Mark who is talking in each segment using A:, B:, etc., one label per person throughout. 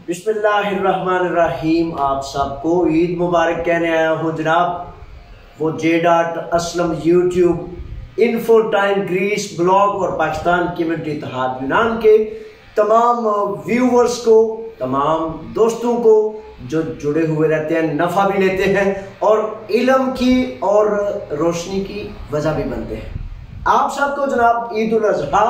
A: बिस्मिल्लाहिर्रहमानिर्रहीम। आप सबको ईद मुबारक कहने आया हूँ जनाब। वो J dot Aslam YouTube, info time ग्रीस ब्लॉग और पाकिस्तान कम्युनिटी इत्तेहाद यूनान के तमाम व्यूवर्स को, तमाम दोस्तों को जो जुड़े हुए रहते हैं, नफ़ा भी लेते हैं और इल्म की और रोशनी की वजह भी बनते हैं। आप सबको जनाब ईद उल अज़हा,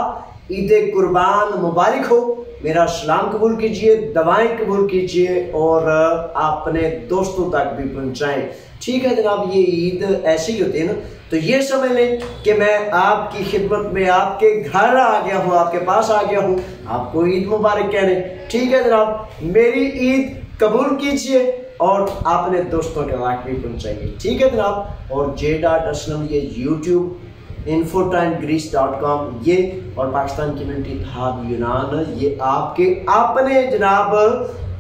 A: ईद कुर्बान मुबारक हो। मेरा सलाम कबूल कीजिए, दवाएं कबूल कीजिए और अपने दोस्तों तक भी पहुंचाएं। ठीक है जनाब, ये ईद ऐसी ही होती है ना, तो ये समझ लें कि मैं आपकी खिदमत में आपके घर आ गया हूँ, आपके पास आ गया हूँ, आपको ईद मुबारक कहने। ठीक है जनाब, मेरी ईद कबूल कीजिए और अपने दोस्तों के तक भी पहुंचाइए। ठीक है जनाब। और जे.डॉट असलम ये यूट्यूब, infotimegreece.com ये और पाकिस्तान कम्युनिटी इत्तेहाद यूनान ये आपके अपने जनाब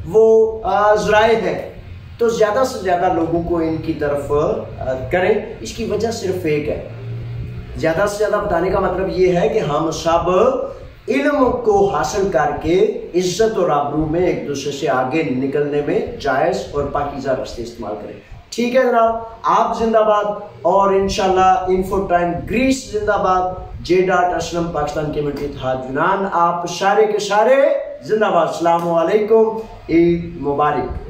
A: वो ज़राए है, तो ज़्यादा से ज़्यादा लोगों को इनकी तरफ करें। इसकी वजह सिर्फ एक है, ज़्यादा से ज़्यादा बताने का मतलब ये है कि हम सब इल्म को हासिल करके इज्जत और आबरू में एक दूसरे से आगे निकलने में जायज़ और पाकीज़ा रास्ते इस्तेमाल करें। ठीक है जनाब, आप जिंदाबाद और इंशाल्लाह इन्फो टाइम ग्रीस जिंदाबाद। जे.डॉट असलम पाकिस्तान कम्युनिटी इत्तेहाद यूनान, आप सारे के सारे जिंदाबाद। अस्सलाम वालेकुम, ईद मुबारक।